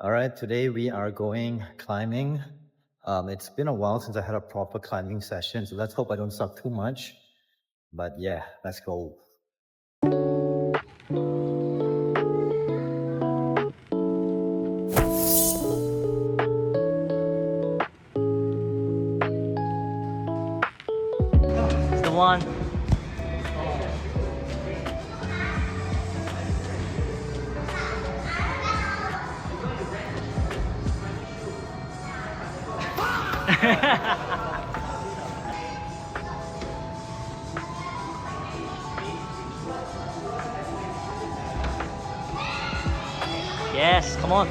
All right, today we are going climbing. It's been a while since I had a proper climbing session, so let's hope I don't suck too much. But yeah, let's go. It's the one. Yes, come on.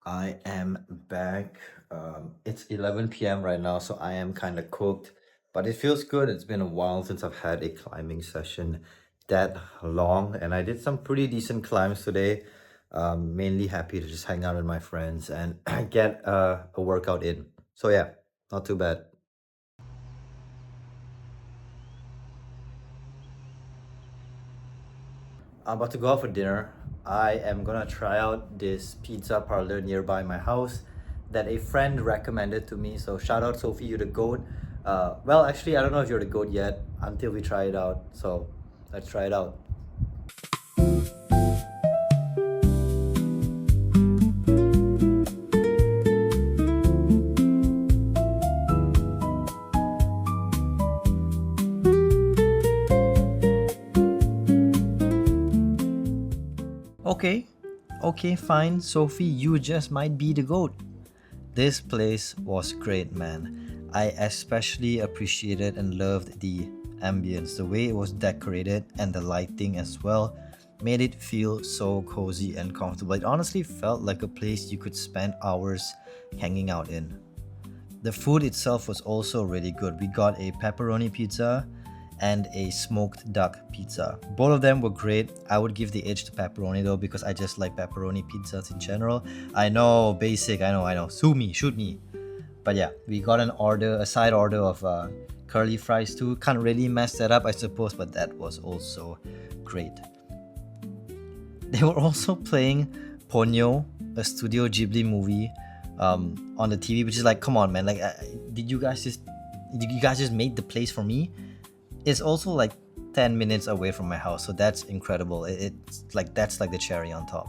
I am back. It's 11 p.m. right now, so I am kind of cooked, but it feels good. It's been a while since I've had a climbing session that long, and I did some pretty decent climbs today. Mainly happy to just hang out with my friends and get a workout in. So yeah, not too bad. I'm about to go out for dinner. I am gonna try out this pizza parlor nearby my house that a friend recommended to me. So shout out Sophie, you're the goat. Well, actually, I don't know if you're the goat yet until we try it out. So let's try it out. Okay, okay, fine, Sophie, you just might be the goat. This place was great, man. I especially appreciated and loved the ambience, the way it was decorated, and the lighting as well made it feel so cozy and comfortable. It honestly felt like a place you could spend hours hanging out in. The food itself was also really good. We got a pepperoni pizza and a smoked duck pizza. Both of them were great. I would give the edge to pepperoni though because I just like pepperoni pizzas in general. I know, basic, I know. Sue me, shoot me. But yeah, we got a side order of curly fries too. Can't really mess that up, I suppose, but that was also great. They were also playing Ponyo, a Studio Ghibli movie, on the TV, which is like, come on, man! Like, did you guys just make the place for me? It's also like 10 minutes away from my house, so that's incredible. It's like that's like the cherry on top.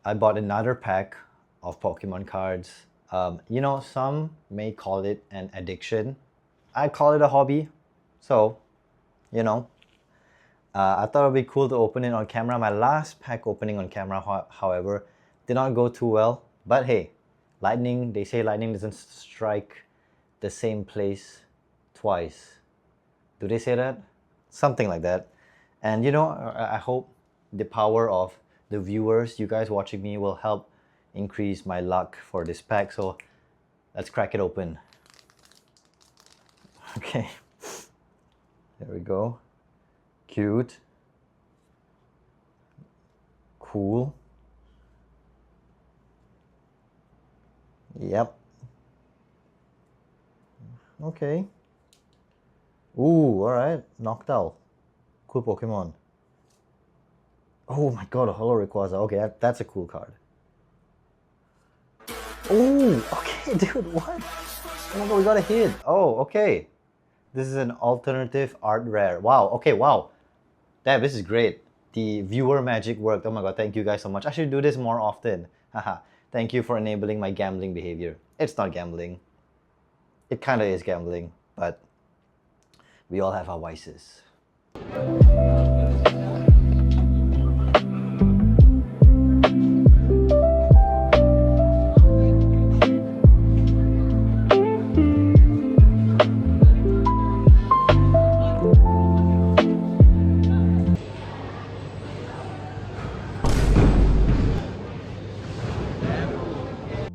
I bought another pack of Pokemon cards. Some may call it an addiction. I call it a hobby. So, you know, I thought it'd be cool to open it on camera. My last pack opening on camera, however, did not go too well. But hey, they say lightning doesn't strike the same place twice. Do they say that? Something like that. And I hope the power of the viewers, you guys watching me, will help increase my luck for this pack. So let's crack it open. Okay. There we go. Cute. Cool. Yep. Okay. Ooh, alright. Knocked out. cool Pokemon. Oh my god, a Holo Rayquaza. Okay, that's a cool card. Oh, okay, dude, what? Oh my god, we got a hit. Oh, okay. This is an alternative art rare. Wow, okay, wow. Damn, this is great. The viewer magic worked. Oh my god, thank you guys so much. I should do this more often. Haha. Thank you for enabling my gambling behavior. It's not gambling. It kind of is gambling, but we all have our vices.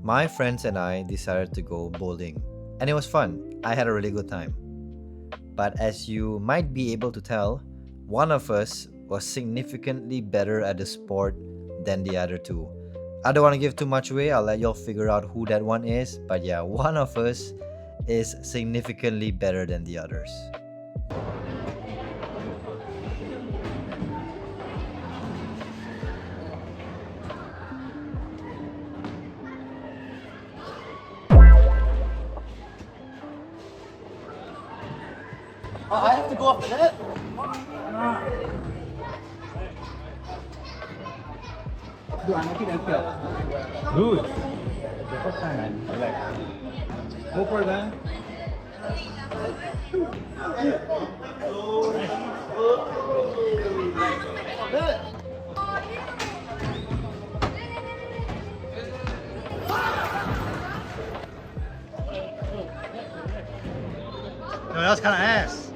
My friends and I decided to go bowling, and it was fun. I had a really good time. But as you might be able to tell, one of us was significantly better at the sport than the other two. I don't want to give too much away, I'll let y'all figure out who that one is, but yeah, one of us is significantly better than the others. I have to go after that? Good. The first time, man. Relax. Go for that. No, that's kind of ass.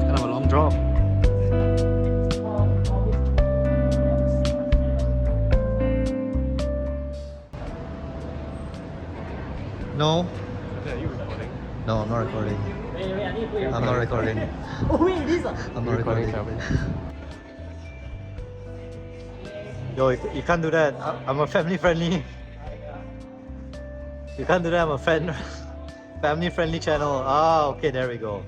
Kind of a long drop. No. No, I'm not recording. I'm not recording. I'm not recording. Yo, you can't do that. I'm a family friendly. You can't do that. I'm a family friendly channel. Ah, okay, there we go.